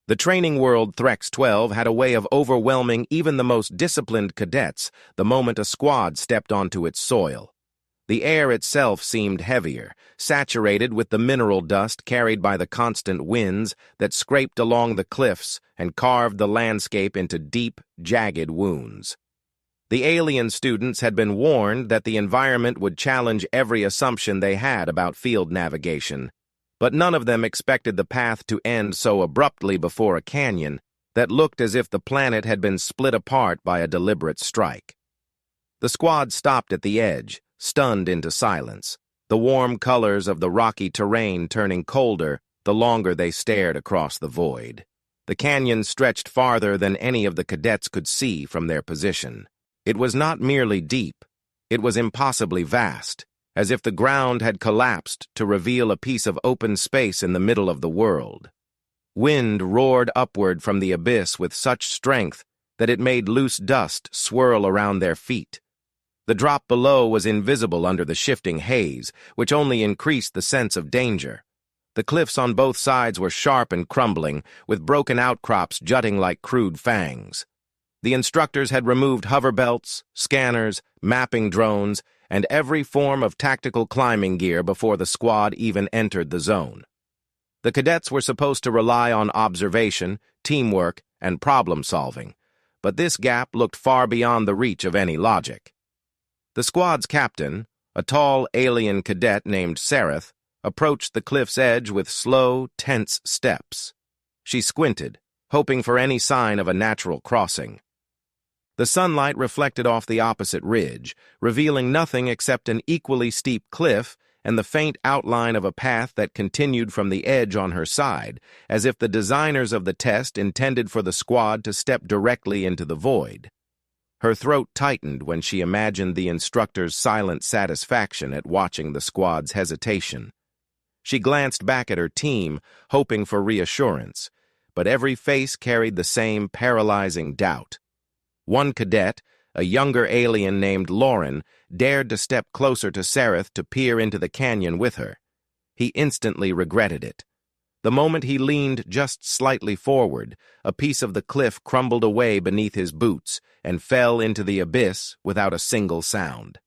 The training world Threx 12 had a way of overwhelming even the most disciplined cadets the moment a squad stepped onto its soil. The air itself seemed heavier, saturated with the mineral dust carried by the constant winds that scraped along the cliffs and carved the landscape into deep, jagged wounds. The alien students had been warned that the environment would challenge every assumption they had about field navigation, but none of them expected the path to end so abruptly before a canyon that looked as if the planet had been split apart by a deliberate strike. The squad stopped at the edge, stunned into silence, the warm colors of the rocky terrain turning colder the longer they stared across the void. The canyon stretched farther than any of the cadets could see from their position. It was not merely deep, it was impossibly vast, as if the ground had collapsed to reveal a piece of open space in the middle of the world. Wind roared upward from the abyss with such strength that it made loose dust swirl around their feet. The drop below was invisible under the shifting haze, which only increased the sense of danger. The cliffs on both sides were sharp and crumbling, with broken outcrops jutting like crude fangs. The instructors had removed hoverbelts, scanners, mapping drones, and every form of tactical climbing gear before the squad even entered the zone. The cadets were supposed to rely on observation, teamwork, and problem-solving, but this gap looked far beyond the reach of any logic. The squad's captain, a tall alien cadet named Sareth, approached the cliff's edge with slow, tense steps. She squinted, hoping for any sign of a natural crossing. The sunlight reflected off the opposite ridge, revealing nothing except an equally steep cliff and the faint outline of a path that continued from the edge on her side, as if the designers of the test intended for the squad to step directly into the void. Her throat tightened when she imagined the instructor's silent satisfaction at watching the squad's hesitation. She glanced back at her team, hoping for reassurance, but every face carried the same paralyzing doubt. One cadet, a younger alien named Lauren, dared to step closer to Sareth to peer into the canyon with her. He instantly regretted it. The moment he leaned just slightly forward, a piece of the cliff crumbled away beneath his boots and fell into the abyss without a single sound.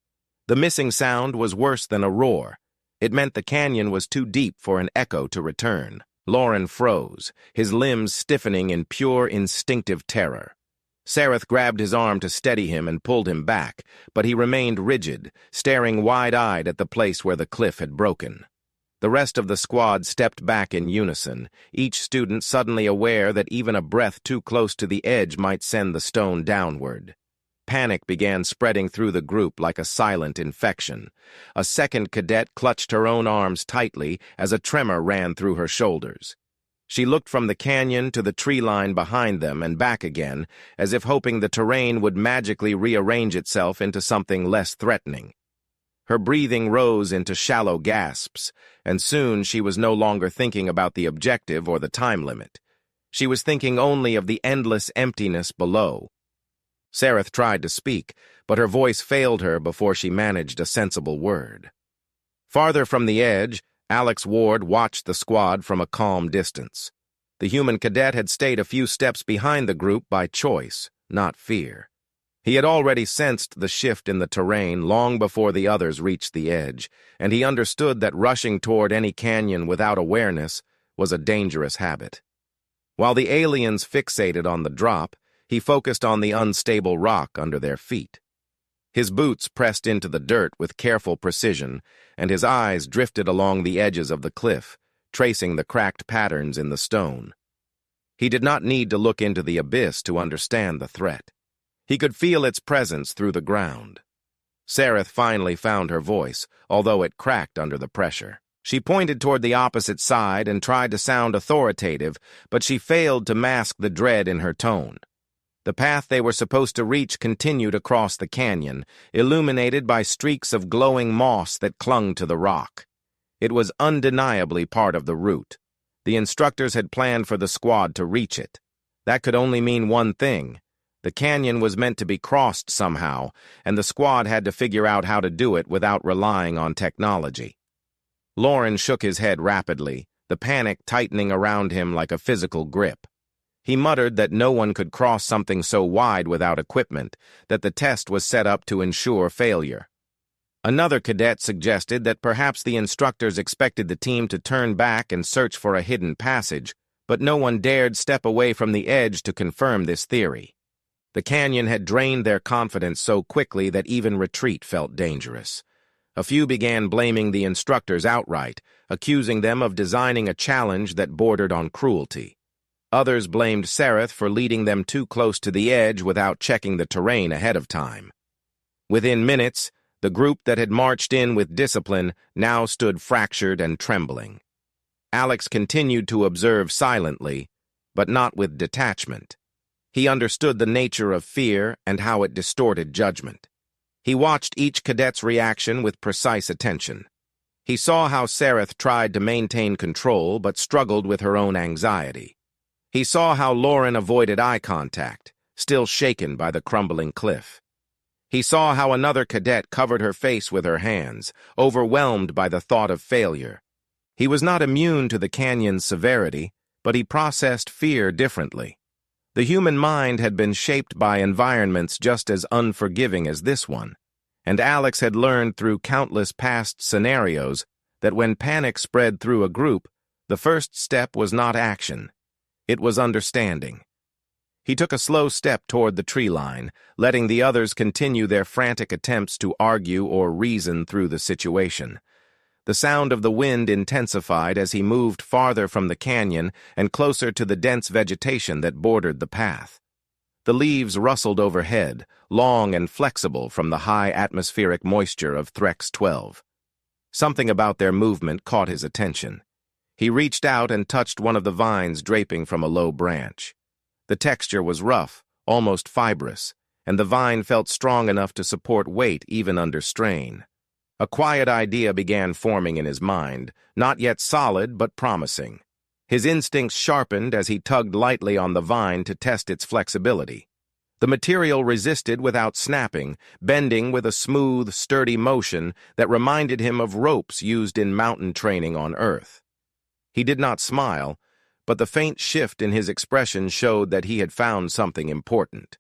The missing sound was worse than a roar. It meant the canyon was too deep for an echo to return. Lauren froze, his limbs stiffening in pure instinctive terror. Sareth grabbed his arm to steady him and pulled him back, but he remained rigid, staring wide-eyed at the place where the cliff had broken. The rest of the squad stepped back in unison, each student suddenly aware that even a breath too close to the edge might send the stone downward. Panic began spreading through the group like a silent infection. A second cadet clutched her own arms tightly as a tremor ran through her shoulders. She looked from the canyon to the tree line behind them and back again, as if hoping the terrain would magically rearrange itself into something less threatening. Her breathing rose into shallow gasps, and soon she was no longer thinking about the objective or the time limit. She was thinking only of the endless emptiness below. Sareth tried to speak, but her voice failed her before she managed a sensible word. Farther from the edge, Alex Ward watched the squad from a calm distance. The human cadet had stayed a few steps behind the group by choice, not fear. He had already sensed the shift in the terrain long before the others reached the edge, and he understood that rushing toward any canyon without awareness was a dangerous habit. While the aliens fixated on the drop, he focused on the unstable rock under their feet. His boots pressed into the dirt with careful precision, and his eyes drifted along the edges of the cliff, tracing the cracked patterns in the stone. He did not need to look into the abyss to understand the threat. He could feel its presence through the ground. Sareth finally found her voice, although it cracked under the pressure. She pointed toward the opposite side and tried to sound authoritative, but she failed to mask the dread in her tone. The path they were supposed to reach continued across the canyon, illuminated by streaks of glowing moss that clung to the rock. It was undeniably part of the route. The instructors had planned for the squad to reach it. That could only mean one thing. The canyon was meant to be crossed somehow, and the squad had to figure out how to do it without relying on technology. Lauren shook his head rapidly, the panic tightening around him like a physical grip. He muttered that no one could cross something so wide without equipment, that the test was set up to ensure failure. Another cadet suggested that perhaps the instructors expected the team to turn back and search for a hidden passage, but no one dared step away from the edge to confirm this theory. The canyon had drained their confidence so quickly that even retreat felt dangerous. A few began blaming the instructors outright, accusing them of designing a challenge that bordered on cruelty. Others blamed Sereth for leading them too close to the edge without checking the terrain ahead of time. Within minutes, the group that had marched in with discipline now stood fractured and trembling. Alex continued to observe silently, but not with detachment. He understood the nature of fear and how it distorted judgment. He watched each cadet's reaction with precise attention. He saw how Sereth tried to maintain control but struggled with her own anxiety. He saw how Lauren avoided eye contact, still shaken by the crumbling cliff. He saw how another cadet covered her face with her hands, overwhelmed by the thought of failure. He was not immune to the canyon's severity, but he processed fear differently. The human mind had been shaped by environments just as unforgiving as this one, and Alex had learned through countless past scenarios that when panic spread through a group, the first step was not action. It was understanding. He took a slow step toward the tree line, letting the others continue their frantic attempts to argue or reason through the situation. The sound of the wind intensified as he moved farther from the canyon and closer to the dense vegetation that bordered the path. The leaves rustled overhead, long and flexible from the high atmospheric moisture of Threx 12. Something about their movement caught his attention. He reached out and touched one of the vines draping from a low branch. The texture was rough, almost fibrous, and the vine felt strong enough to support weight even under strain. A quiet idea began forming in his mind, not yet solid but promising. His instincts sharpened as he tugged lightly on the vine to test its flexibility. The material resisted without snapping, bending with a smooth, sturdy motion that reminded him of ropes used in mountain training on Earth. He did not smile, but the faint shift in his expression showed that he had found something important.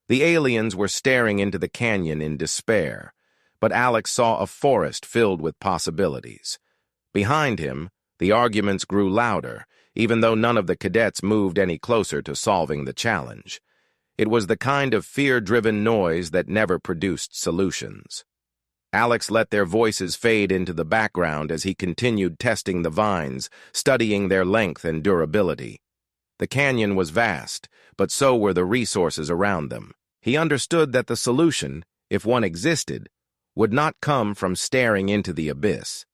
The aliens were staring into the canyon in despair, but Alex saw a forest filled with possibilities. Behind him, the arguments grew louder, even though none of the cadets moved any closer to solving the challenge. It was the kind of fear-driven noise that never produced solutions. Alex let their voices fade into the background as he continued testing the vines, studying their length and durability. The canyon was vast, but so were the resources around them. He understood that the solution, if one existed, would not come from staring into the abyss.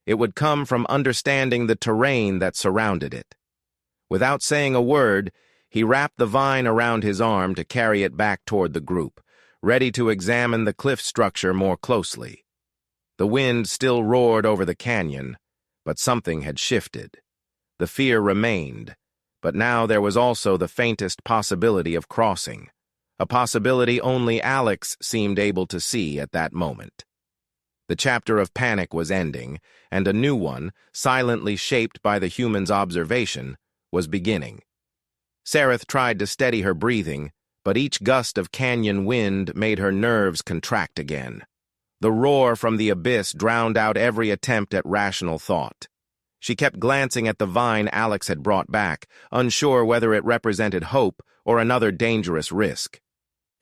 It would come from understanding the terrain that surrounded it. Without saying a word, he wrapped the vine around his arm to carry it back toward the group, ready to examine the cliff structure more closely. The wind still roared over the canyon, but something had shifted. The fear remained, but now there was also the faintest possibility of crossing, a possibility only Alex seemed able to see at that moment. The chapter of panic was ending, and a new one, silently shaped by the human's observation, was beginning. Sereth tried to steady her breathing, but each gust of canyon wind made her nerves contract again. The roar from the abyss drowned out every attempt at rational thought. She kept glancing at the vine Alex had brought back, unsure whether it represented hope or another dangerous risk.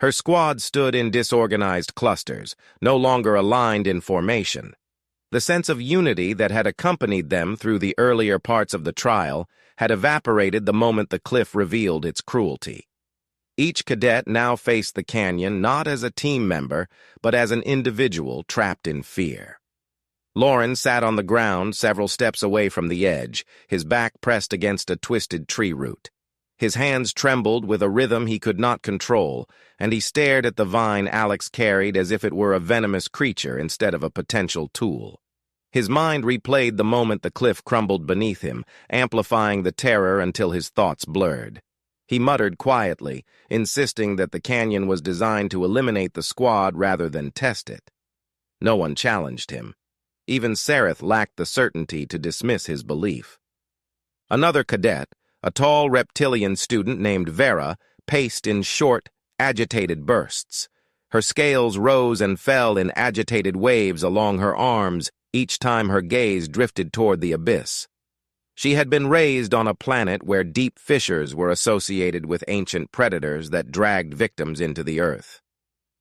Her squad stood in disorganized clusters, no longer aligned in formation. The sense of unity that had accompanied them through the earlier parts of the trial had evaporated the moment the cliff revealed its cruelty. Each cadet now faced the canyon not as a team member, but as an individual trapped in fear. Lauren sat on the ground several steps away from the edge, his back pressed against a twisted tree root. His hands trembled with a rhythm he could not control, and he stared at the vine Alex carried as if it were a venomous creature instead of a potential tool. His mind replayed the moment the cliff crumbled beneath him, amplifying the terror until his thoughts blurred. He muttered quietly, insisting that the canyon was designed to eliminate the squad rather than test it. No one challenged him. Even Sereth lacked the certainty to dismiss his belief. Another cadet, A tall reptilian student named Vera paced in short, agitated bursts. Her scales rose and fell in agitated waves along her arms each time her gaze drifted toward the abyss. She had been raised on a planet where deep fissures were associated with ancient predators that dragged victims into the earth.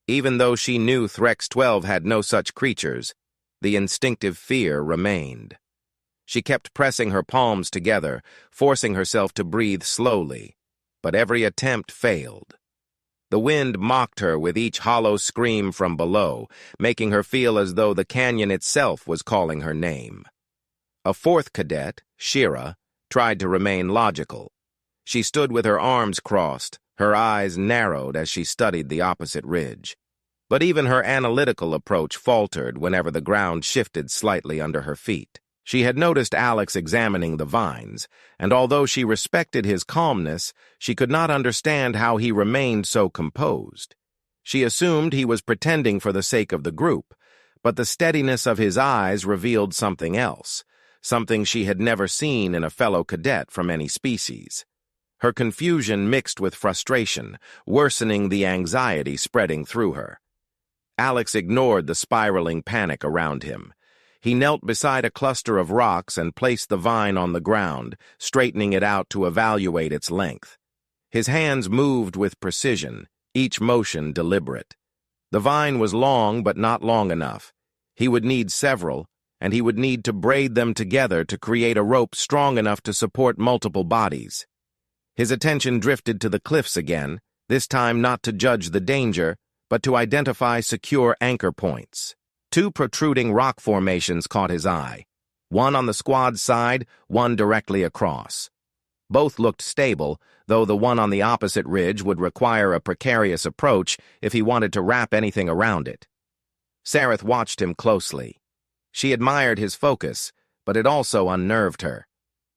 Even though she knew Threx 12 had no such creatures, the instinctive fear remained. She kept pressing her palms together, forcing herself to breathe slowly, but every attempt failed. The wind mocked her with each hollow scream from below, making her feel as though the canyon itself was calling her name. A fourth cadet, Shira, tried to remain logical. She stood with her arms crossed, her eyes narrowed as she studied the opposite ridge. But even her analytical approach faltered whenever the ground shifted slightly under her feet. She had noticed Alex examining the vines, and although she respected his calmness, she could not understand how he remained so composed. She assumed he was pretending for the sake of the group, but the steadiness of his eyes revealed something else, something she had never seen in a fellow cadet from any species. Her confusion mixed with frustration, worsening the anxiety spreading through her. Alex ignored the spiraling panic around him. He knelt beside a cluster of rocks and placed the vine on the ground, straightening it out to evaluate its length. His hands moved with precision, each motion deliberate. The vine was long but not long enough. He would need several, and he would need to braid them together to create a rope strong enough to support multiple bodies. His attention drifted to the cliffs again, this time not to judge the danger, but to identify secure anchor points. Two protruding rock formations caught his eye, one on the squad's side, one directly across. Both looked stable, though the one on the opposite ridge would require a precarious approach if he wanted to wrap anything around it. Sareth watched him closely. She admired his focus, but it also unnerved her.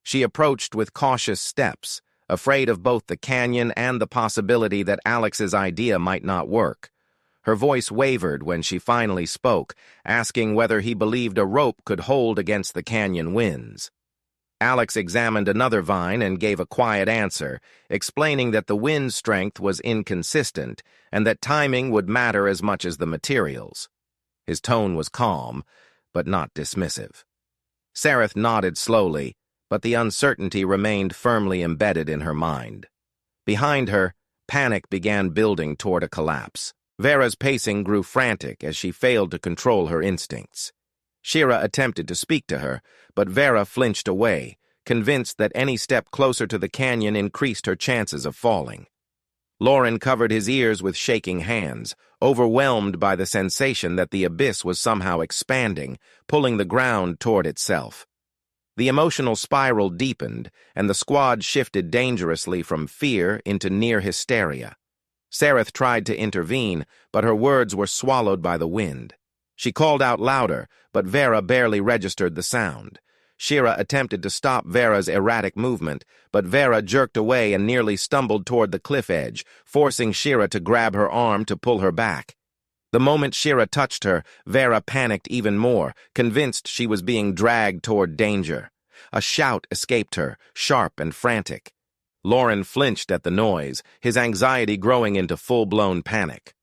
She approached with cautious steps, afraid of both the canyon and the possibility that Alex's idea might not work. Her voice wavered when she finally spoke, asking whether he believed a rope could hold against the canyon winds. Alex examined another vine and gave a quiet answer, explaining that the wind strength was inconsistent and that timing would matter as much as the materials. His tone was calm, but not dismissive. Sareth nodded slowly, but the uncertainty remained firmly embedded in her mind. Behind her, panic began building toward a collapse. Vera's pacing grew frantic as she failed to control her instincts. Shira attempted to speak to her, but Vera flinched away, convinced that any step closer to the canyon increased her chances of falling. Lauren covered his ears with shaking hands, overwhelmed by the sensation that the abyss was somehow expanding, pulling the ground toward itself. The emotional spiral deepened, and the squad shifted dangerously from fear into near hysteria. Sareth tried to intervene, but her words were swallowed by the wind. She called out louder, but Vera barely registered the sound. Shira attempted to stop Vera's erratic movement, but Vera jerked away and nearly stumbled toward the cliff edge, forcing Shira to grab her arm to pull her back. The moment Shira touched her, Vera panicked even more, convinced she was being dragged toward danger. A shout escaped her, sharp and frantic. Lauren flinched at the noise, his anxiety growing into full-blown panic.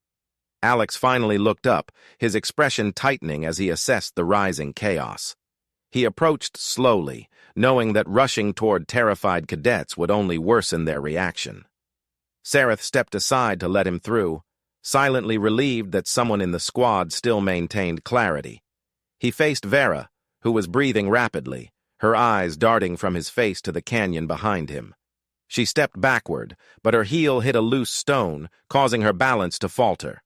Alex finally looked up, his expression tightening as he assessed the rising chaos. He approached slowly, knowing that rushing toward terrified cadets would only worsen their reaction. Sareth stepped aside to let him through, silently relieved that someone in the squad still maintained clarity. He faced Vera, who was breathing rapidly, her eyes darting from his face to the canyon behind him. She stepped backward, but her heel hit a loose stone, causing her balance to falter.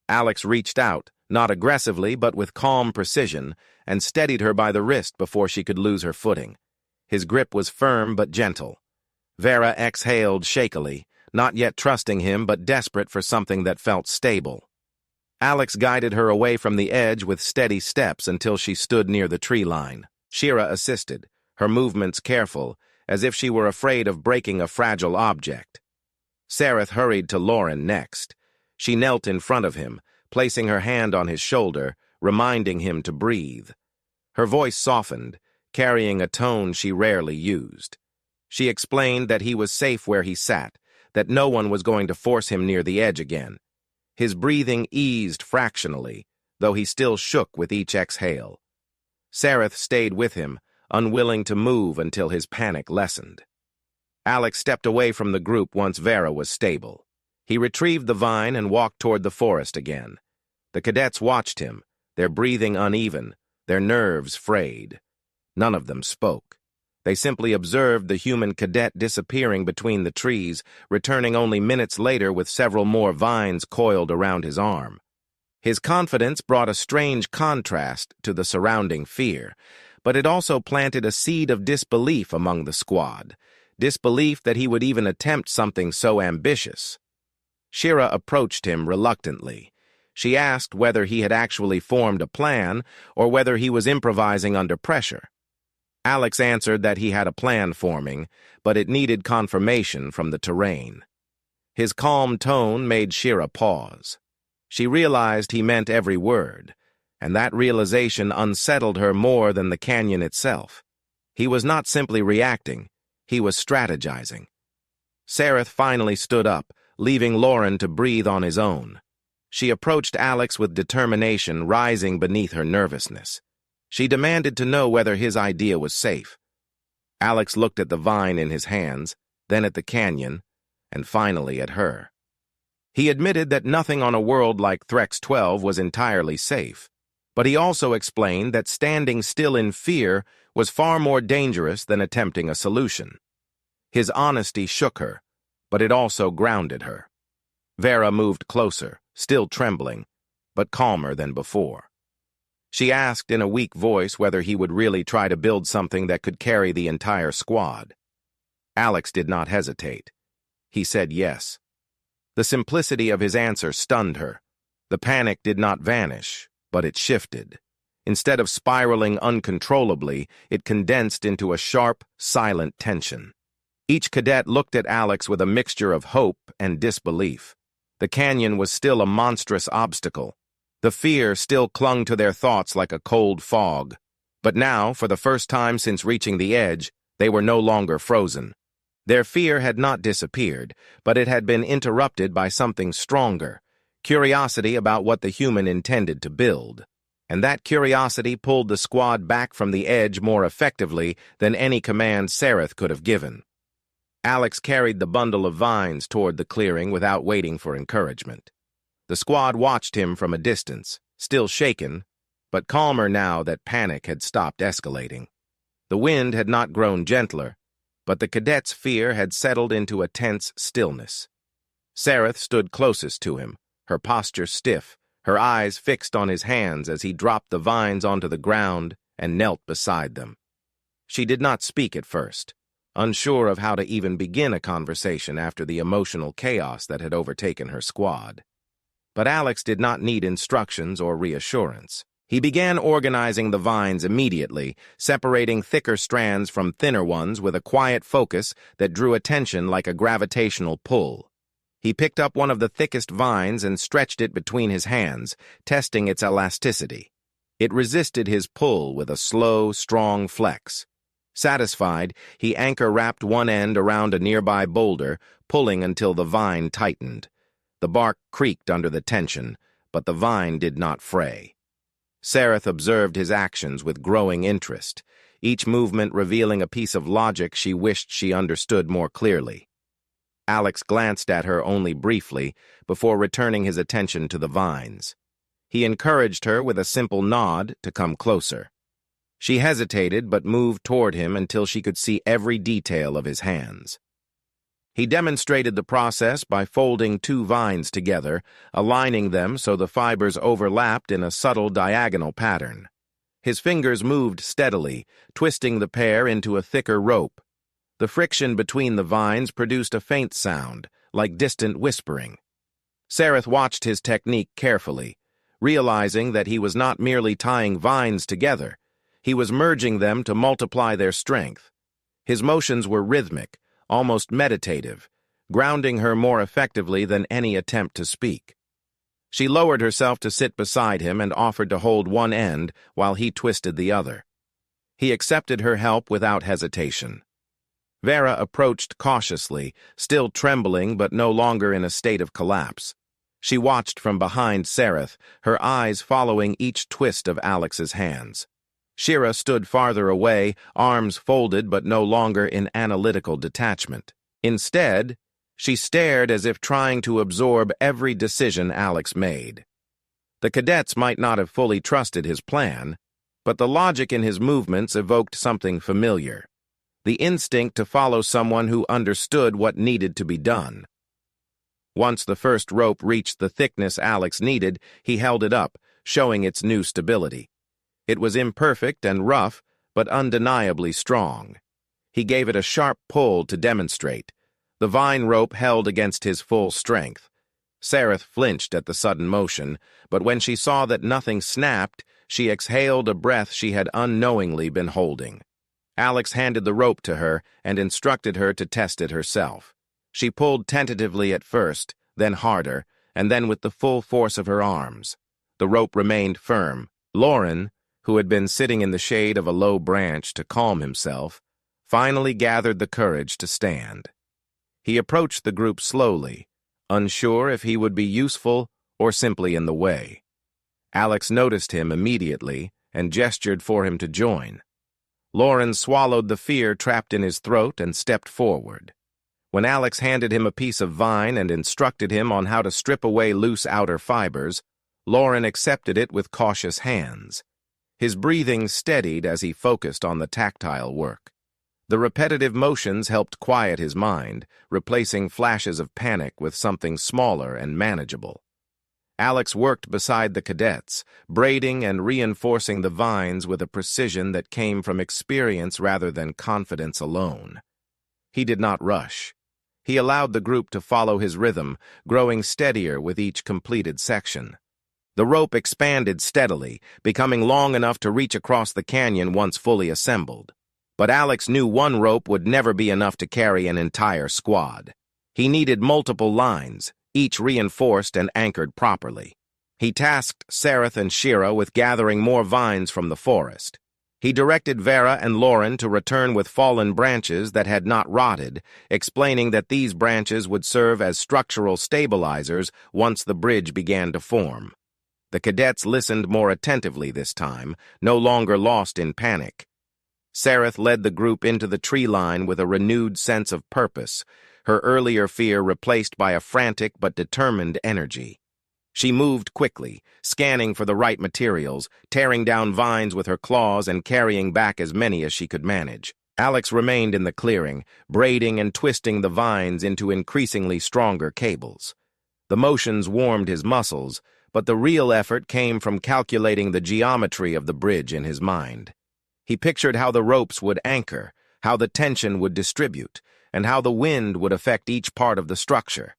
Alex reached out, not aggressively but with calm precision, and steadied her by the wrist before she could lose her footing. His grip was firm but gentle. Vera exhaled shakily, not yet trusting him but desperate for something that felt stable. Alex guided her away from the edge with steady steps until she stood near the tree line. Shira assisted, her movements careful, as if she were afraid of breaking a fragile object. Sareth hurried to Lauren next. She knelt in front of him, placing her hand on his shoulder, reminding him to breathe. Her voice softened, carrying a tone she rarely used. She explained that he was safe where he sat, that no one was going to force him near the edge again. His breathing eased fractionally, though he still shook with each exhale. Sareth stayed with him, unwilling to move until his panic lessened. Alex stepped away from the group once Vera was stable. He retrieved the vine and walked toward the forest again. The cadets watched him, their breathing uneven, their nerves frayed. None of them spoke. They simply observed the human cadet disappearing between the trees, returning only minutes later with several more vines coiled around his arm. His confidence brought a strange contrast to the surrounding fear, but it also planted a seed of disbelief among the squad, disbelief that he would even attempt something so ambitious. Shira approached him reluctantly. She asked whether he had actually formed a plan or whether he was improvising under pressure. Alex answered that he had a plan forming, but it needed confirmation from the terrain. His calm tone made Shira pause. She realized he meant every word, and that realization unsettled her more than the canyon itself. He was not simply reacting, he was strategizing. Sareth finally stood up, leaving Lauren to breathe on his own. She approached Alex with determination rising beneath her nervousness. She demanded to know whether his idea was safe. Alex looked at the vine in his hands, then at the canyon, and finally at her. He admitted that nothing on a world like Threx 12 was entirely safe, but he also explained that standing still in fear was far more dangerous than attempting a solution. His honesty shook her, but it also grounded her. Vera moved closer, still trembling, but calmer than before. She asked in a weak voice whether he would really try to build something that could carry the entire squad. Alex did not hesitate. He said yes. The simplicity of his answer stunned her. The panic did not vanish, but it shifted. Instead of spiraling uncontrollably, it condensed into a sharp, silent tension. Each cadet looked at Alex with a mixture of hope and disbelief. The canyon was still a monstrous obstacle. The fear still clung to their thoughts like a cold fog. But now, for the first time since reaching the edge, they were no longer frozen. Their fear had not disappeared, but it had been interrupted by something stronger, curiosity about what the human intended to build. And that curiosity pulled the squad back from the edge more effectively than any command Sareth could have given. Alex carried the bundle of vines toward the clearing without waiting for encouragement. The squad watched him from a distance, still shaken, but calmer now that panic had stopped escalating. The wind had not grown gentler, but the cadets' fear had settled into a tense stillness. Sareth stood closest to him, her posture stiff, her eyes fixed on his hands as he dropped the vines onto the ground and knelt beside them. She did not speak at first, unsure of how to even begin a conversation after the emotional chaos that had overtaken her squad. But Alex did not need instructions or reassurance. He began organizing the vines immediately, separating thicker strands from thinner ones with a quiet focus that drew attention like a gravitational pull. He picked up one of the thickest vines and stretched it between his hands, testing its elasticity. It resisted his pull with a slow, strong flex. Satisfied, he anchor-wrapped one end around a nearby boulder, pulling until the vine tightened. The bark creaked under the tension, but the vine did not fray. Sareth observed his actions with growing interest, each movement revealing a piece of logic she wished she understood more clearly. Alex glanced at her only briefly before returning his attention to the vines. He encouraged her with a simple nod to come closer. She hesitated but moved toward him until she could see every detail of his hands. He demonstrated the process by folding two vines together, aligning them so the fibers overlapped in a subtle diagonal pattern. His fingers moved steadily, twisting the pair into a thicker rope. The friction between the vines produced a faint sound, like distant whispering. Sareth watched his technique carefully, realizing that he was not merely tying vines together. He was merging them to multiply their strength. His motions were rhythmic, almost meditative, grounding her more effectively than any attempt to speak. She lowered herself to sit beside him and offered to hold one end while he twisted the other. He accepted her help without hesitation. Vera approached cautiously, still trembling but no longer in a state of collapse. She watched from behind Sereth, her eyes following each twist of Alex's hands. Shira stood farther away, arms folded but no longer in analytical detachment. Instead, she stared as if trying to absorb every decision Alex made. The cadets might not have fully trusted his plan, but the logic in his movements evoked something familiar. The instinct to follow someone who understood what needed to be done. Once the first rope reached the thickness Alex needed, he held it up, showing its new stability. It was imperfect and rough, but undeniably strong. He gave it a sharp pull to demonstrate. The vine rope held against his full strength. Sereth flinched at the sudden motion, but when she saw that nothing snapped, she exhaled a breath she had unknowingly been holding. Alex handed the rope to her and instructed her to test it herself. She pulled tentatively at first, then harder, and then with the full force of her arms. The rope remained firm. Lauren, who had been sitting in the shade of a low branch to calm himself, finally gathered the courage to stand. He approached the group slowly, unsure if he would be useful or simply in the way. Alex noticed him immediately and gestured for him to join. Lauren swallowed the fear trapped in his throat and stepped forward. When Alex handed him a piece of vine and instructed him on how to strip away loose outer fibers, Lauren accepted it with cautious hands. His breathing steadied as he focused on the tactile work. The repetitive motions helped quiet his mind, replacing flashes of panic with something smaller and manageable. Alex worked beside the cadets, braiding and reinforcing the vines with a precision that came from experience rather than confidence alone. He did not rush. He allowed the group to follow his rhythm, growing steadier with each completed section. The rope expanded steadily, becoming long enough to reach across the canyon once fully assembled. But Alex knew one rope would never be enough to carry an entire squad. He needed multiple lines, each reinforced and anchored properly. He tasked Sereth and Shira with gathering more vines from the forest. He directed Vera and Lauren to return with fallen branches that had not rotted, explaining that these branches would serve as structural stabilizers once the bridge began to form. The cadets listened more attentively this time, no longer lost in panic. Sereth led the group into the tree line with a renewed sense of purpose, her earlier fear replaced by a frantic but determined energy. She moved quickly, scanning for the right materials, tearing down vines with her claws and carrying back as many as she could manage. Alex remained in the clearing, braiding and twisting the vines into increasingly stronger cables. The motions warmed his muscles, but the real effort came from calculating the geometry of the bridge in his mind. He pictured how the ropes would anchor, how the tension would distribute, and how the wind would affect each part of the structure.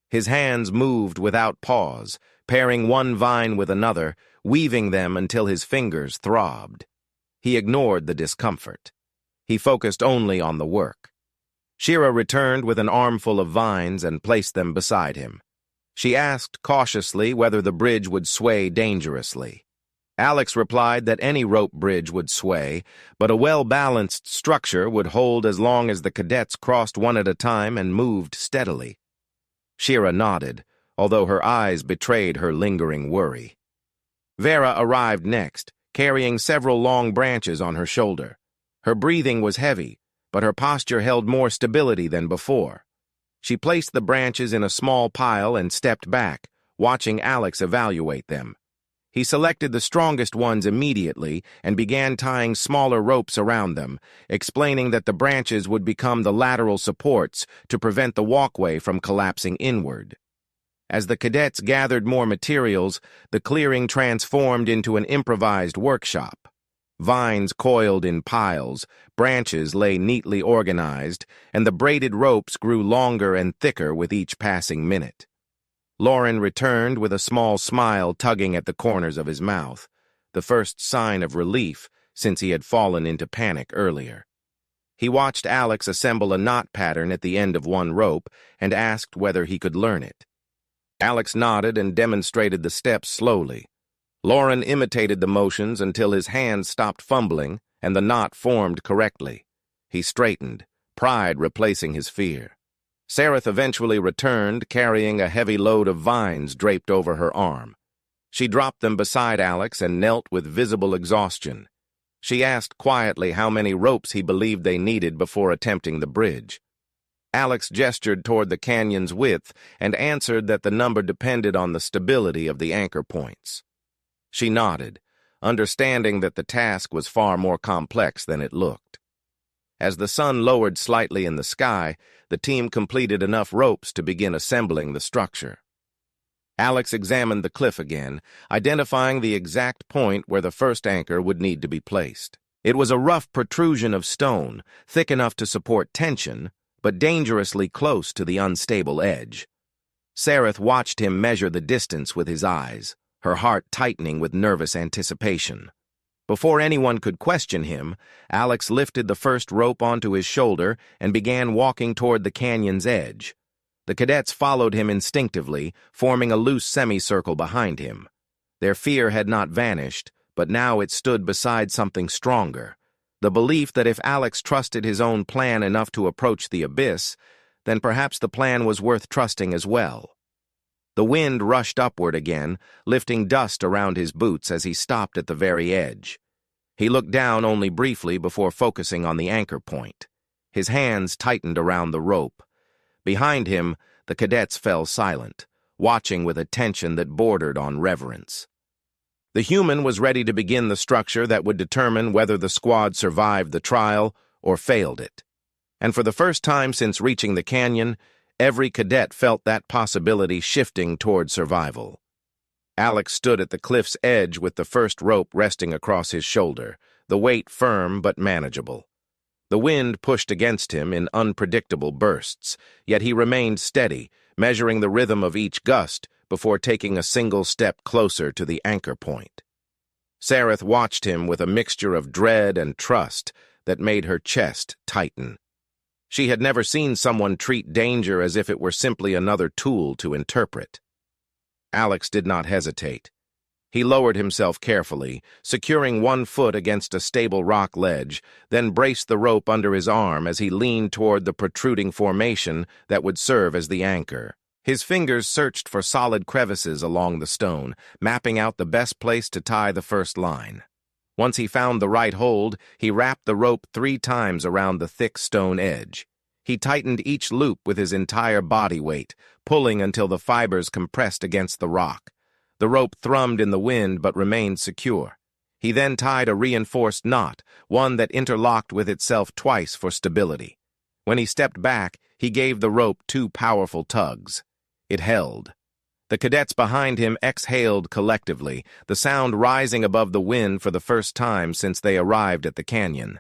His hands moved without pause, pairing one vine with another, weaving them until his fingers throbbed. He ignored the discomfort. He focused only on the work. Shira returned with an armful of vines and placed them beside him. She asked cautiously whether the bridge would sway dangerously. Alex replied that any rope bridge would sway, but a well-balanced structure would hold as long as the cadets crossed one at a time and moved steadily. Shira nodded, although her eyes betrayed her lingering worry. Vera arrived next, carrying several long branches on her shoulder. Her breathing was heavy, but her posture held more stability than before. She placed the branches in a small pile and stepped back, watching Alex evaluate them. He selected the strongest ones immediately and began tying smaller ropes around them, explaining that the branches would become the lateral supports to prevent the walkway from collapsing inward. As the cadets gathered more materials, the clearing transformed into an improvised workshop. Vines coiled in piles, branches lay neatly organized, and the braided ropes grew longer and thicker with each passing minute. Lauren returned with a small smile tugging at the corners of his mouth, the first sign of relief since he had fallen into panic earlier. He watched Alex assemble a knot pattern at the end of one rope and asked whether he could learn it. Alex nodded and demonstrated the steps slowly. Lauren imitated the motions until his hands stopped fumbling and the knot formed correctly. He straightened, pride replacing his fear. Sareth eventually returned, carrying a heavy load of vines draped over her arm. She dropped them beside Alex and knelt with visible exhaustion. She asked quietly how many ropes he believed they needed before attempting the bridge. Alex gestured toward the canyon's width and answered that the number depended on the stability of the anchor points. She nodded, understanding that the task was far more complex than it looked. As the sun lowered slightly in the sky, the team completed enough ropes to begin assembling the structure. Alex examined the cliff again, identifying the exact point where the first anchor would need to be placed. It was a rough protrusion of stone, thick enough to support tension, but dangerously close to the unstable edge. Sareth watched him measure the distance with his eyes, her heart tightening with nervous anticipation. Before anyone could question him, Alex lifted the first rope onto his shoulder and began walking toward the canyon's edge. The cadets followed him instinctively, forming a loose semicircle behind him. Their fear had not vanished, but now it stood beside something stronger, the belief that if Alex trusted his own plan enough to approach the abyss, then perhaps the plan was worth trusting as well. The wind rushed upward again, lifting dust around his boots as he stopped at the very edge. He looked down only briefly before focusing on the anchor point. His hands tightened around the rope. Behind him, the cadets fell silent, watching with a tension that bordered on reverence. The human was ready to begin the structure that would determine whether the squad survived the trial or failed it. And for the first time since reaching the canyon, every cadet felt that possibility shifting toward survival. Alex stood at the cliff's edge with the first rope resting across his shoulder, the weight firm but manageable. The wind pushed against him in unpredictable bursts, yet he remained steady, measuring the rhythm of each gust before taking a single step closer to the anchor point. Sareth watched him with a mixture of dread and trust that made her chest tighten. She had never seen someone treat danger as if it were simply another tool to interpret. Alex did not hesitate. He lowered himself carefully, securing one foot against a stable rock ledge, then braced the rope under his arm as he leaned toward the protruding formation that would serve as the anchor. His fingers searched for solid crevices along the stone, mapping out the best place to tie the first line. Once he found the right hold, he wrapped the rope 3 times around the thick stone edge. He tightened each loop with his entire body weight, pulling until the fibers compressed against the rock. The rope thrummed in the wind but remained secure. He then tied a reinforced knot, one that interlocked with itself twice for stability. When he stepped back, he gave the rope 2 powerful tugs. It held. The cadets behind him exhaled collectively, the sound rising above the wind for the first time since they arrived at the canyon.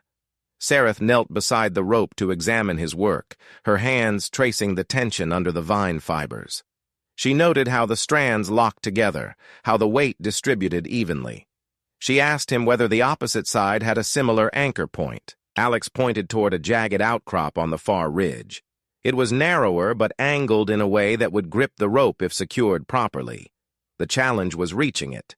Sareth knelt beside the rope to examine his work, her hands tracing the tension under the vine fibers. She noted how the strands locked together, how the weight distributed evenly. She asked him whether the opposite side had a similar anchor point. Alex pointed toward a jagged outcrop on the far ridge. It was narrower but angled in a way that would grip the rope if secured properly. The challenge was reaching it.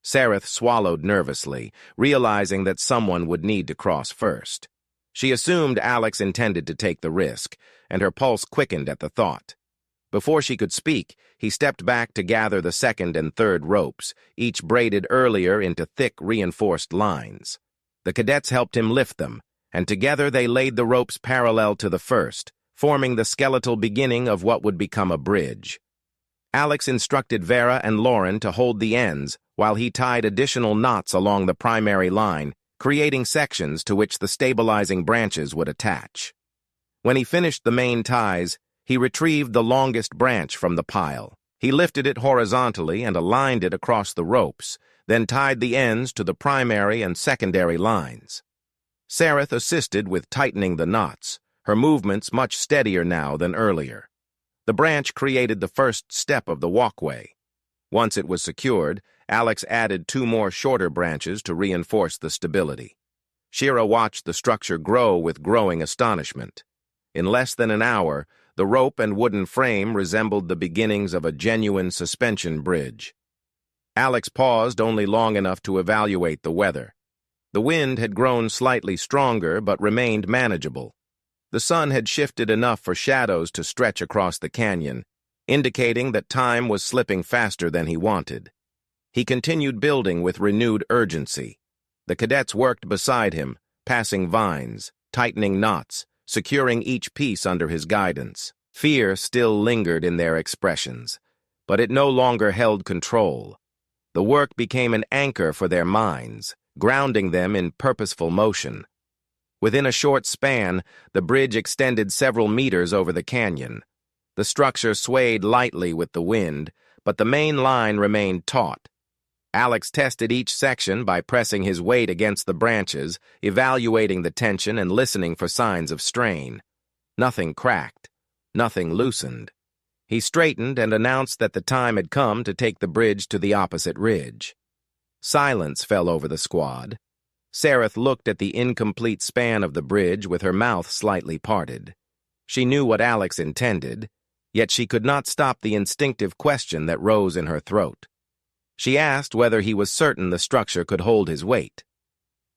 Sareth swallowed nervously, realizing that someone would need to cross first. She assumed Alex intended to take the risk, and her pulse quickened at the thought. Before she could speak, he stepped back to gather the second and third ropes, each braided earlier into thick, reinforced lines. The cadets helped him lift them, and together they laid the ropes parallel to the first, forming the skeletal beginning of what would become a bridge. Alex instructed Vera and Lauren to hold the ends while he tied additional knots along the primary line, creating sections to which the stabilizing branches would attach. When he finished the main ties, he retrieved the longest branch from the pile. He lifted it horizontally and aligned it across the ropes, then tied the ends to the primary and secondary lines. Sareth assisted with tightening the knots, her movements much steadier now than earlier. The branch created the first step of the walkway. Once it was secured, Alex added 2 more shorter branches to reinforce the stability. Shira watched the structure grow with growing astonishment. In less than an hour, the rope and wooden frame resembled the beginnings of a genuine suspension bridge. Alex paused only long enough to evaluate the weather. The wind had grown slightly stronger but remained manageable. The sun had shifted enough for shadows to stretch across the canyon, indicating that time was slipping faster than he wanted. He continued building with renewed urgency. The cadets worked beside him, passing vines, tightening knots, securing each piece under his guidance. Fear still lingered in their expressions, but it no longer held control. The work became an anchor for their minds, grounding them in purposeful motion. Within a short span, the bridge extended several meters over the canyon. The structure swayed lightly with the wind, but the main line remained taut. Alex tested each section by pressing his weight against the branches, evaluating the tension and listening for signs of strain. Nothing cracked. Nothing loosened. He straightened and announced that the time had come to take the bridge to the opposite ridge. Silence fell over the squad. Sareth looked at the incomplete span of the bridge with her mouth slightly parted. She knew what Alex intended, yet she could not stop the instinctive question that rose in her throat. She asked whether he was certain the structure could hold his weight.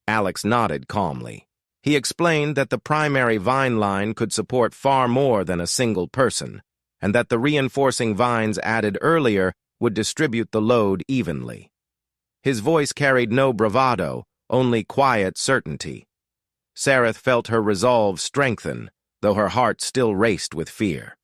Alex nodded calmly. He explained that the primary vine line could support far more than a single person, and that the reinforcing vines added earlier would distribute the load evenly. His voice carried no bravado, only quiet certainty. Sareth felt her resolve strengthen, though her heart still raced with fear.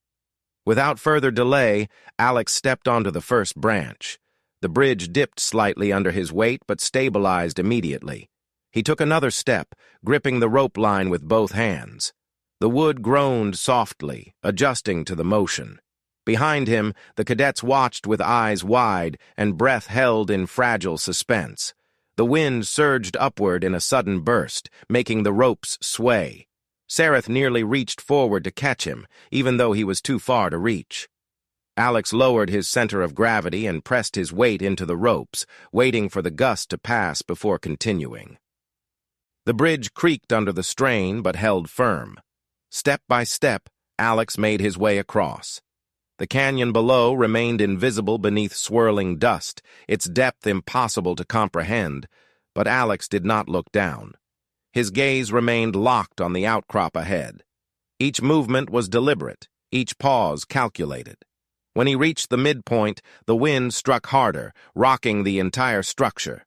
Without further delay, Alex stepped onto the first branch. The bridge dipped slightly under his weight but stabilized immediately. He took another step, gripping the rope line with both hands. The wood groaned softly, adjusting to the motion. Behind him, the cadets watched with eyes wide and breath held in fragile suspense. The wind surged upward in a sudden burst, making the ropes sway. Sareth nearly reached forward to catch him, even though he was too far to reach. Alex lowered his center of gravity and pressed his weight into the ropes, waiting for the gust to pass before continuing. The bridge creaked under the strain but held firm. Step by step, Alex made his way across. The canyon below remained invisible beneath swirling dust, its depth impossible to comprehend, but Alex did not look down. His gaze remained locked on the outcrop ahead. Each movement was deliberate, each pause calculated. When he reached the midpoint, the wind struck harder, rocking the entire structure.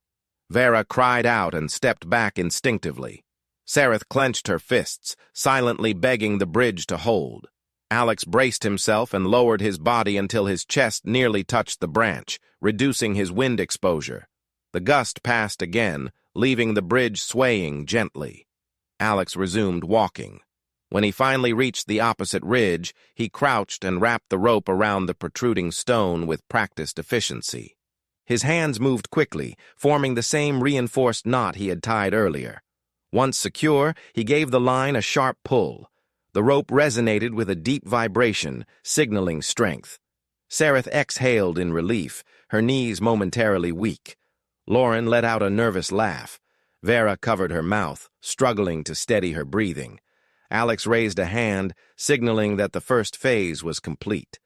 Vera cried out and stepped back instinctively. Sareth clenched her fists, silently begging the bridge to hold. Alex braced himself and lowered his body until his chest nearly touched the branch, reducing his wind exposure. The gust passed again, leaving the bridge swaying gently. Alex resumed walking. When he finally reached the opposite ridge, he crouched and wrapped the rope around the protruding stone with practiced efficiency. His hands moved quickly, forming the same reinforced knot he had tied earlier. Once secure, he gave the line a sharp pull. The rope resonated with a deep vibration, signaling strength. Sareth exhaled in relief, her knees momentarily weak. Lauren let out a nervous laugh. Vera covered her mouth, struggling to steady her breathing. Alex raised a hand, signaling that the first phase was complete.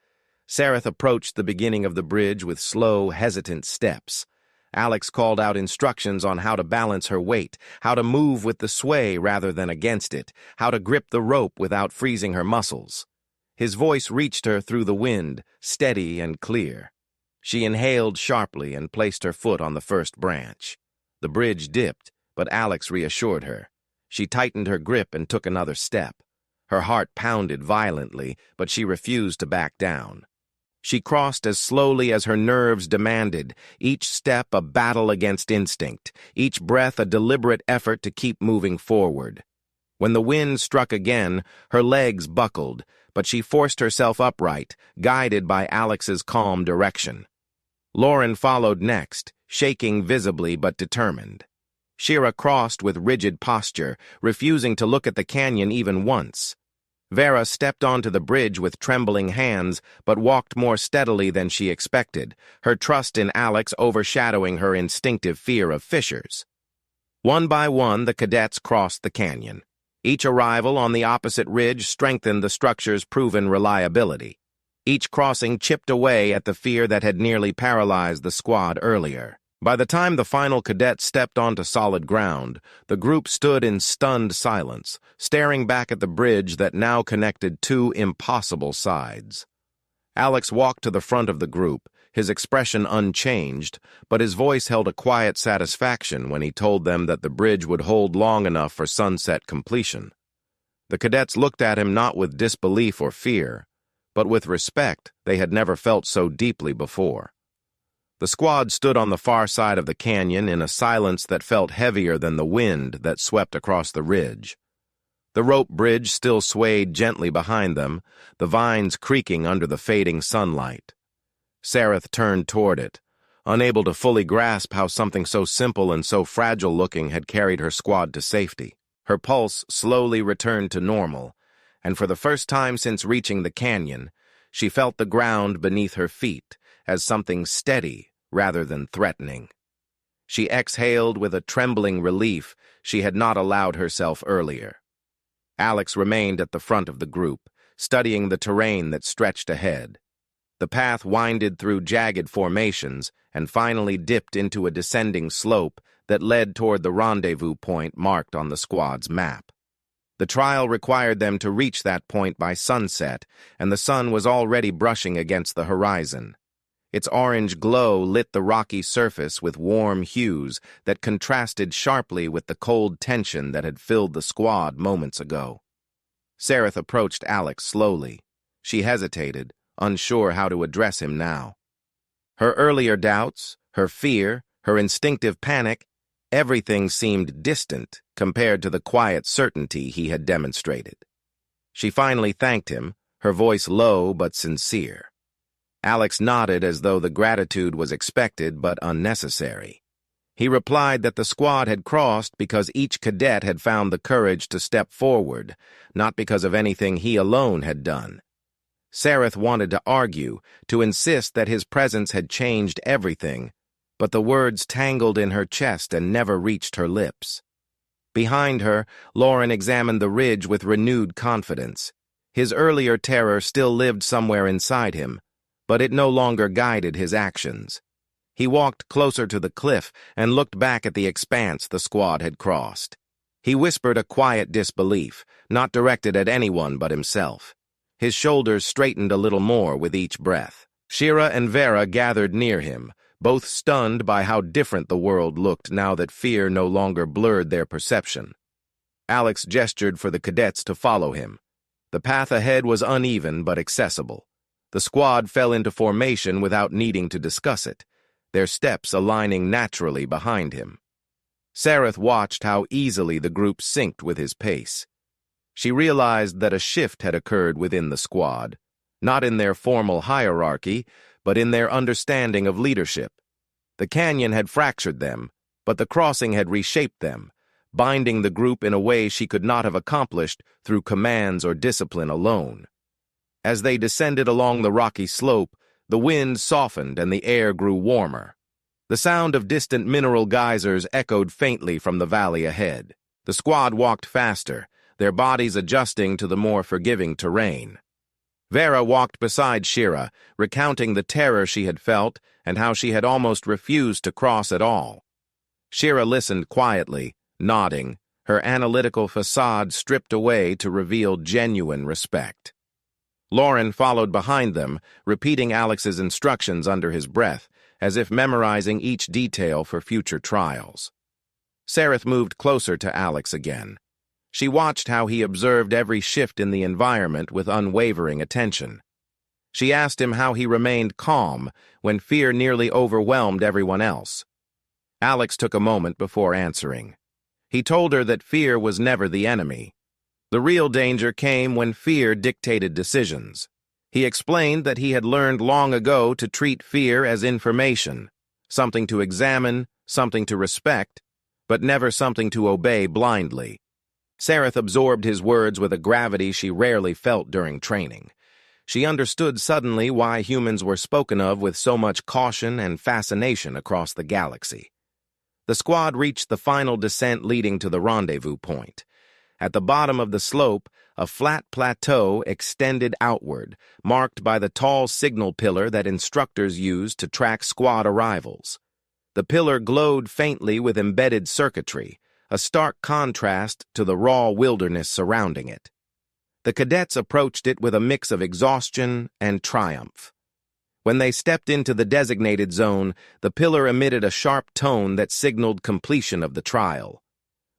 Sareth approached the beginning of the bridge with slow, hesitant steps. Alex called out instructions on how to balance her weight, how to move with the sway rather than against it, how to grip the rope without freezing her muscles. His voice reached her through the wind, steady and clear. She inhaled sharply and placed her foot on the first branch. The bridge dipped, but Alex reassured her. She tightened her grip and took another step. Her heart pounded violently, but she refused to back down. She crossed as slowly as her nerves demanded, each step a battle against instinct, each breath a deliberate effort to keep moving forward. When the wind struck again, her legs buckled, but she forced herself upright, guided by Alex's calm direction. Lauren followed next, shaking visibly but determined. Shira crossed with rigid posture, refusing to look at the canyon even once. Vera stepped onto the bridge with trembling hands, but walked more steadily than she expected, her trust in Alex overshadowing her instinctive fear of fissures. One by one, the cadets crossed the canyon. Each arrival on the opposite ridge strengthened the structure's proven reliability. Each crossing chipped away at the fear that had nearly paralyzed the squad earlier. By the time the final cadet stepped onto solid ground, the group stood in stunned silence, staring back at the bridge that now connected two impossible sides. Alex walked to the front of the group, his expression unchanged, but his voice held a quiet satisfaction when he told them that the bridge would hold long enough for sunset completion. The cadets looked at him not with disbelief or fear, but with respect they had never felt so deeply before. The squad stood on the far side of the canyon in a silence that felt heavier than the wind that swept across the ridge. The rope bridge still swayed gently behind them, the vines creaking under the fading sunlight. Sareth turned toward it, unable to fully grasp how something so simple and so fragile-looking had carried her squad to safety. Her pulse slowly returned to normal, and for the first time since reaching the canyon, she felt the ground beneath her feet as something steady rather than threatening. She exhaled with a trembling relief she had not allowed herself earlier. Alex remained at the front of the group, studying the terrain that stretched ahead. The path winded through jagged formations and finally dipped into a descending slope that led toward the rendezvous point marked on the squad's map. The trial required them to reach that point by sunset, and the sun was already brushing against the horizon. Its orange glow lit the rocky surface with warm hues that contrasted sharply with the cold tension that had filled the squad moments ago. Sareth approached Alex slowly. She hesitated, unsure how to address him now. Her earlier doubts, her fear, her instinctive panic, everything seemed distant compared to the quiet certainty he had demonstrated. She finally thanked him, her voice low but sincere. Alex nodded as though the gratitude was expected but unnecessary. He replied that the squad had crossed because each cadet had found the courage to step forward, not because of anything he alone had done. Sareth wanted to argue, to insist that his presence had changed everything, but the words tangled in her chest and never reached her lips. Behind her, Lauren examined the ridge with renewed confidence. His earlier terror still lived somewhere inside him, but it no longer guided his actions. He walked closer to the cliff and looked back at the expanse the squad had crossed. He whispered a quiet disbelief, not directed at anyone but himself. His shoulders straightened a little more with each breath. Shira and Vera gathered near him, both stunned by how different the world looked now that fear no longer blurred their perception. Alex gestured for the cadets to follow him. The path ahead was uneven but accessible. The squad fell into formation without needing to discuss it, their steps aligning naturally behind him. Sareth watched how easily the group synced with his pace. She realized that a shift had occurred within the squad, not in their formal hierarchy, but in their understanding of leadership. The canyon had fractured them, but the crossing had reshaped them, binding the group in a way she could not have accomplished through commands or discipline alone. As they descended along the rocky slope, the wind softened and the air grew warmer. The sound of distant mineral geysers echoed faintly from the valley ahead. The squad walked faster, their bodies adjusting to the more forgiving terrain. Vera walked beside Shira, recounting the terror she had felt and how she had almost refused to cross at all. Shira listened quietly, nodding, her analytical facade stripped away to reveal genuine respect. Lauren followed behind them, repeating Alex's instructions under his breath, as if memorizing each detail for future trials. Sareth moved closer to Alex again. She watched how he observed every shift in the environment with unwavering attention. She asked him how he remained calm when fear nearly overwhelmed everyone else. Alex took a moment before answering. He told her that fear was never the enemy. The real danger came when fear dictated decisions. He explained that he had learned long ago to treat fear as information, something to examine, something to respect, but never something to obey blindly. Sareth absorbed his words with a gravity she rarely felt during training. She understood suddenly why humans were spoken of with so much caution and fascination across the galaxy. The squad reached the final descent leading to the rendezvous point. At the bottom of the slope, a flat plateau extended outward, marked by the tall signal pillar that instructors used to track squad arrivals. The pillar glowed faintly with embedded circuitry, a stark contrast to the raw wilderness surrounding it. The cadets approached it with a mix of exhaustion and triumph. When they stepped into the designated zone, the pillar emitted a sharp tone that signaled completion of the trial.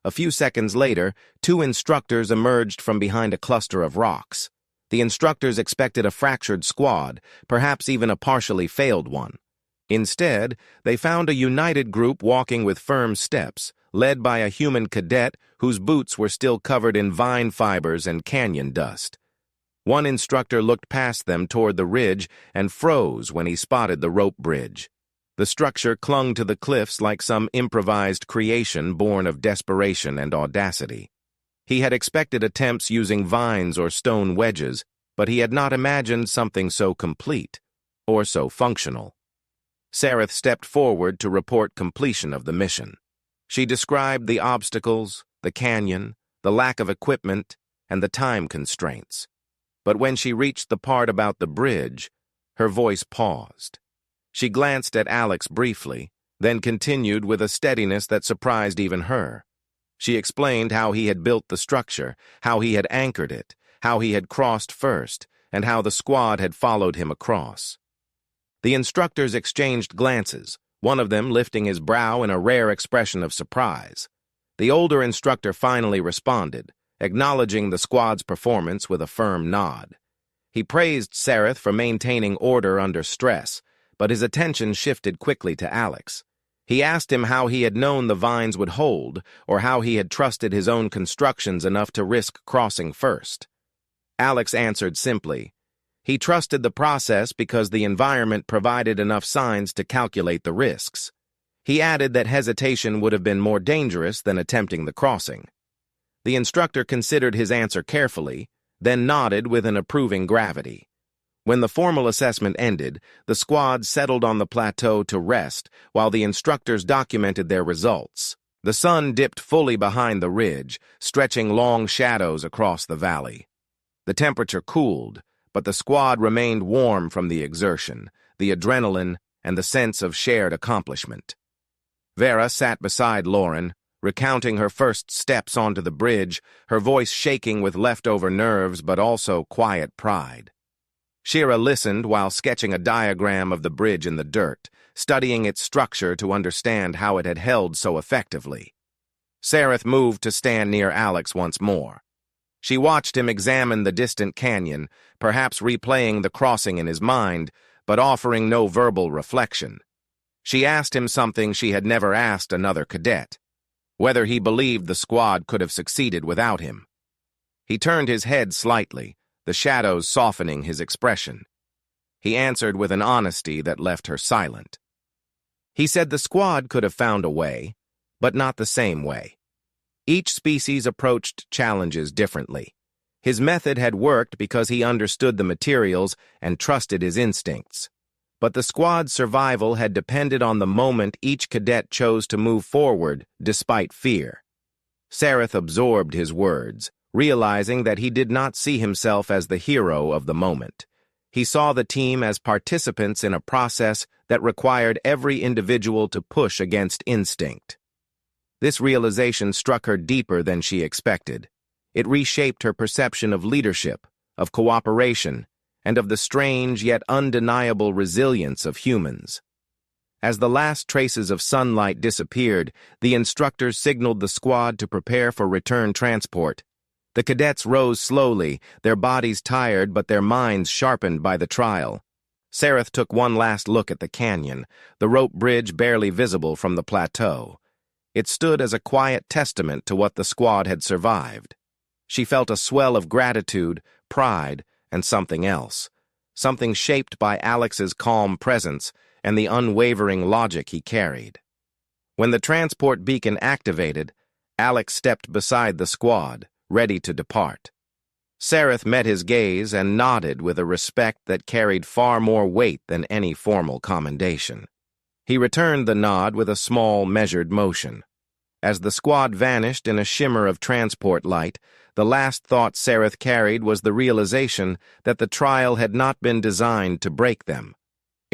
A few seconds later, two instructors emerged from behind a cluster of rocks. The instructors expected a fractured squad, perhaps even a partially failed one. Instead, they found a united group walking with firm steps, led by a human cadet whose boots were still covered in vine fibers and canyon dust. One instructor looked past them toward the ridge and froze when he spotted the rope bridge. The structure clung to the cliffs like some improvised creation born of desperation and audacity. He had expected attempts using vines or stone wedges, but he had not imagined something so complete or so functional. Sareth stepped forward to report completion of the mission. She described the obstacles, the canyon, the lack of equipment, and the time constraints. But when she reached the part about the bridge, her voice paused. She glanced at Alex briefly, then continued with a steadiness that surprised even her. She explained how he had built the structure, how he had anchored it, how he had crossed first, and how the squad had followed him across. The instructors exchanged glances, one of them lifting his brow in a rare expression of surprise. The older instructor finally responded, acknowledging the squad's performance with a firm nod. He praised Sareth for maintaining order under stress, but his attention shifted quickly to Alex. He asked him how he had known the vines would hold, or how he had trusted his own constructions enough to risk crossing first. Alex answered simply, he trusted the process because the environment provided enough signs to calculate the risks. He added that hesitation would have been more dangerous than attempting the crossing. The instructor considered his answer carefully, then nodded with an approving gravity. When the formal assessment ended, the squad settled on the plateau to rest while the instructors documented their results. The sun dipped fully behind the ridge, stretching long shadows across the valley. The temperature cooled, but the squad remained warm from the exertion, the adrenaline, and the sense of shared accomplishment. Vera sat beside Lauren, recounting her first steps onto the bridge, her voice shaking with leftover nerves but also quiet pride. Shira listened while sketching a diagram of the bridge in the dirt, studying its structure to understand how it had held so effectively. Sareth moved to stand near Alex once more. She watched him examine the distant canyon, perhaps replaying the crossing in his mind, but offering no verbal reflection. She asked him something she had never asked another cadet, whether he believed the squad could have succeeded without him. He turned his head slightly, the shadows softening his expression. He answered with an honesty that left her silent. He said the squad could have found a way, but not the same way. Each species approached challenges differently. His method had worked because he understood the materials and trusted his instincts. But the squad's survival had depended on the moment each cadet chose to move forward despite fear. Sareth absorbed his words, realizing that he did not see himself as the hero of the moment. He saw the team as participants in a process that required every individual to push against instinct. This realization struck her deeper than she expected. It reshaped her perception of leadership, of cooperation, and of the strange yet undeniable resilience of humans. As the last traces of sunlight disappeared, the instructors signaled the squad to prepare for return transport. The cadets rose slowly, their bodies tired but their minds sharpened by the trial. Sareth took one last look at the canyon, the rope bridge barely visible from the plateau. It stood as a quiet testament to what the squad had survived. She felt a swell of gratitude, pride, and something else, something shaped by Alex's calm presence and the unwavering logic he carried. When the transport beacon activated, Alex stepped beside the squad, ready to depart. Sareth met his gaze and nodded with a respect that carried far more weight than any formal commendation. He returned the nod with a small, measured motion. As the squad vanished in a shimmer of transport light, the last thought Sareth carried was the realization that the trial had not been designed to break them.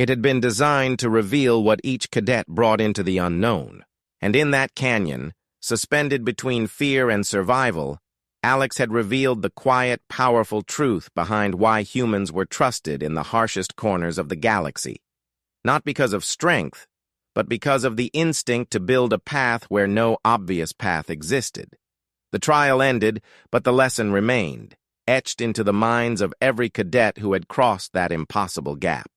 It had been designed to reveal what each cadet brought into the unknown. And in that canyon, suspended between fear and survival, Alex had revealed the quiet, powerful truth behind why humans were trusted in the harshest corners of the galaxy. Not because of strength, but because of the instinct to build a path where no obvious path existed. The trial ended, but the lesson remained, etched into the minds of every cadet who had crossed that impossible gap.